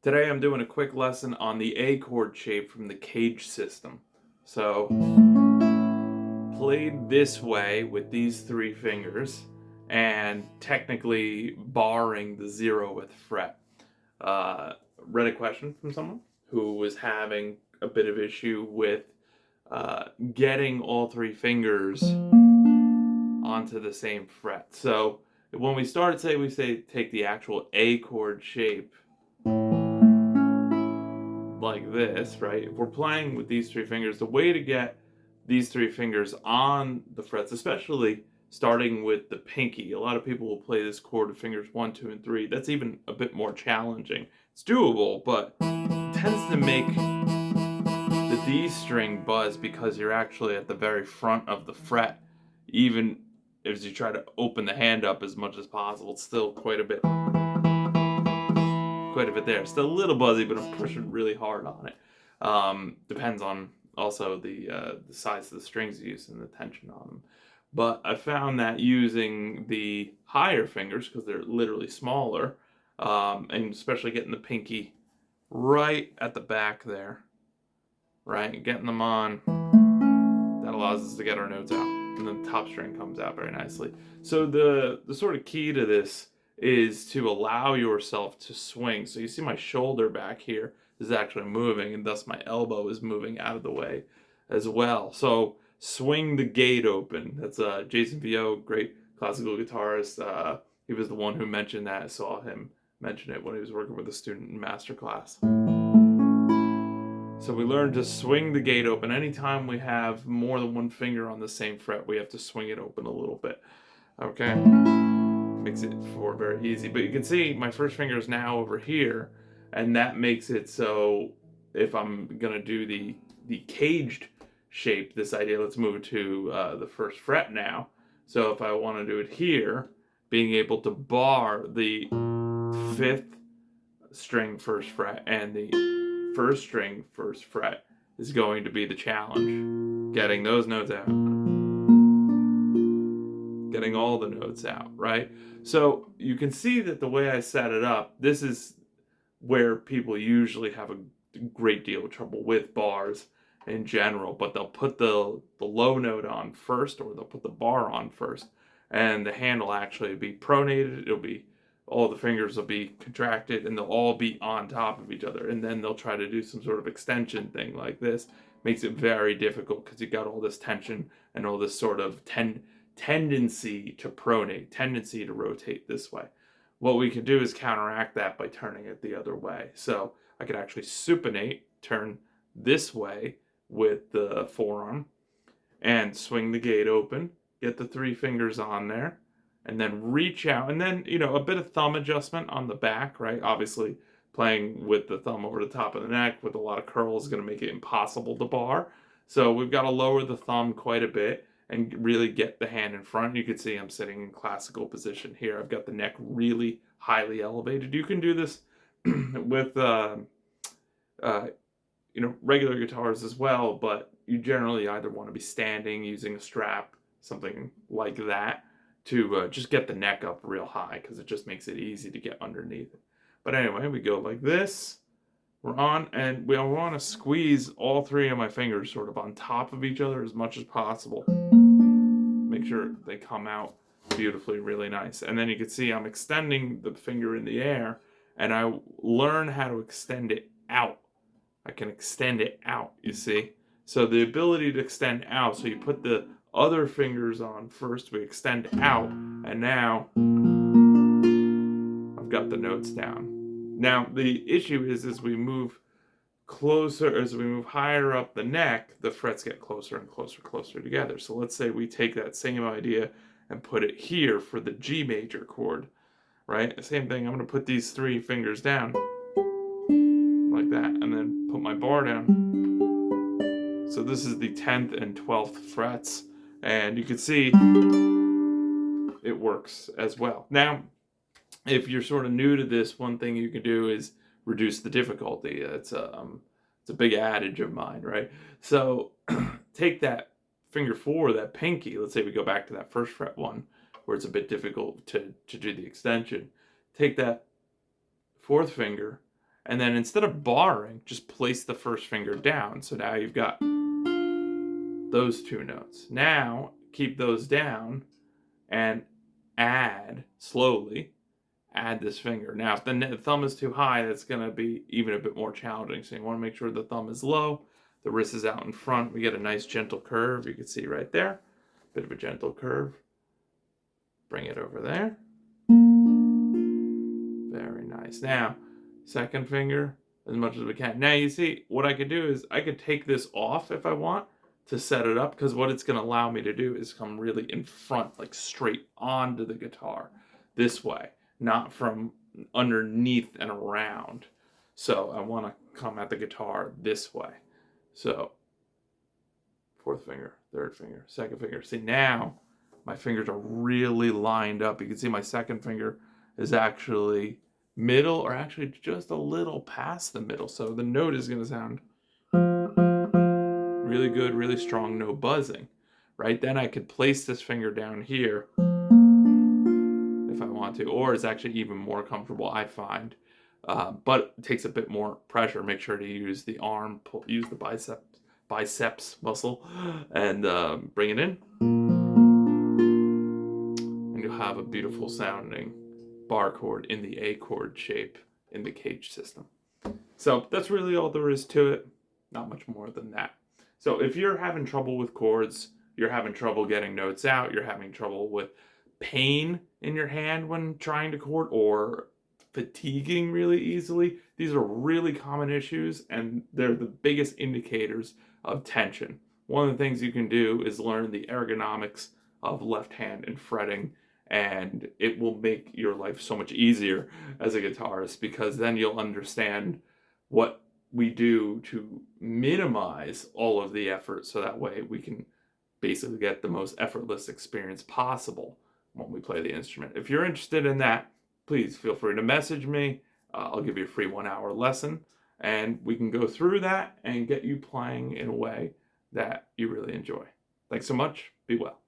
Today I'm doing a quick lesson on the A chord shape from the CAGED system. So, played this way with these three fingers and technically barring the 0th fret. Read a question from someone who was having a bit of issue with getting all three fingers onto the same fret. So when we start, we say take the actual A chord shape like this, right? If we're playing with these three fingers, the way to get these three fingers on the frets, especially starting with the pinky, a lot of people will play this chord with fingers 1, 2, and 3. That's even a bit more challenging. It's doable, but it tends to make the D string buzz because you're actually at the very front of the fret. Even as you try to open the hand up as much as possible, it's still quite a bit there. Still a little buzzy, but I'm pushing really hard on it. Depends on also the size of the strings you use and the tension on them. But I found that using the higher fingers, because they're literally smaller, and especially getting the pinky right at the back there, right, getting them on, that allows us to get our notes out, and then the top string comes out very nicely. So the sort of key to this is to allow yourself to swing. So you see my shoulder back here is actually moving, and thus my elbow is moving out of the way as well. So swing the gate open. That's Jason Vio, great classical guitarist. He was the one who mentioned that. I saw him mention it when he was working with a student in master class. So we learn to swing the gate open. Anytime we have more than one finger on the same fret, we have to swing it open a little bit. Okay? Makes it for very easy. But you can see my first finger is now over here, and that makes it so if I'm going to do the caged shape, this idea, let's move it to the first fret now. So if I want to do it here, being able to bar the 5th string first fret and the first string first fret is going to be the challenge. Getting those notes out. Getting all the notes out, right? So you can see that the way I set it up, this is where people usually have a great deal of trouble with bars in general, but they'll put the low note on first, or they'll put the bar on first, and the hand will actually be pronated. It'll be, all the fingers will be contracted, and they'll all be on top of each other, and then they'll try to do some sort of extension thing like this. Makes it very difficult because you got all this tension and all this sort of tendency to pronate, tendency to rotate this way. What we can do is counteract that by turning it the other way. So I could actually supinate, turn this way with the forearm, and swing the gate open, get the three fingers on there, and then reach out, and then, a bit of thumb adjustment on the back, right? Obviously, playing with the thumb over the top of the neck with a lot of curl is going to make it impossible to bar. So we've got to lower the thumb quite a bit and really get the hand in front. You can see I'm sitting in classical position here. I've got the neck really highly elevated. You can do this with regular guitars as well, but you generally either want to be standing using a strap, something like that, to just get the neck up real high, because it just makes it easy to get underneath it. But anyway, we go like this. We're on, and we want to squeeze all three of my fingers sort of on top of each other as much as possible. Make sure they come out beautifully, really nice. And then you can see I'm extending the finger in the air, and I learn how to extend it out. I can extend it out, you see? So the ability to extend out, so you put the other fingers on first, we extend out, and now I've got the notes down. Now, the issue is as we move closer, as we move higher up the neck, the frets get closer and closer together. So let's say we take that same idea and put it here for the G major chord, right? Same thing, I'm going to put these three fingers down like that, and then put my bar down. So this is the 10th and 12th frets, and you can see it works as well. Now, if you're sort of new to this, one thing you can do is reduce the difficulty. It's a big adage of mine, right? So take that finger 4, that pinky. Let's say we go back to that first fret one, where it's a bit difficult to do the extension. Take that 4th finger And then instead of barring, just place the first finger down. So now you've got those 2 notes. Now keep those down and add slowly. Add this finger. Now, if the thumb is too high, that's going to be even a bit more challenging. So you want to make sure the thumb is low, the wrist is out in front. We get a nice gentle curve. You can see right there. Bit of a gentle curve. Bring it over there. Very nice. Now, second finger as much as we can. Now, you see, what I could do is I could take this off if I want to set it up, because what it's going to allow me to do is come really in front, like straight onto the guitar this way, not from underneath and around. So I want to come at the guitar this way. So fourth finger, third finger, second finger. See, now my fingers are really lined up. You can see my second finger is actually middle, or actually just a little past the middle. So the note is going to sound really good, really strong, no buzzing, right? Then I could place this finger down here if I want to, or it's actually even more comfortable, I find. But it takes a bit more pressure. Make sure to use the arm, use the biceps muscle, and bring it in. And you'll have a beautiful sounding bar chord in the A chord shape in the CAGED system. So that's really all there is to it. Not much more than that. So if you're having trouble with chords, you're having trouble getting notes out, you're having trouble with pain in your hand when trying to chord, or fatiguing really easily, these are really common issues, and they're the biggest indicators of tension. One of the things you can do is learn the ergonomics of left hand and fretting, and it will make your life so much easier as a guitarist, because then you'll understand what we do to minimize all of the effort, so that way we can basically get the most effortless experience possible when we play the instrument. If you're interested in that, please feel free to message me. I'll give you a free 1-hour lesson, and we can go through that and get you playing in a way that you really enjoy. Thanks so much. Be well.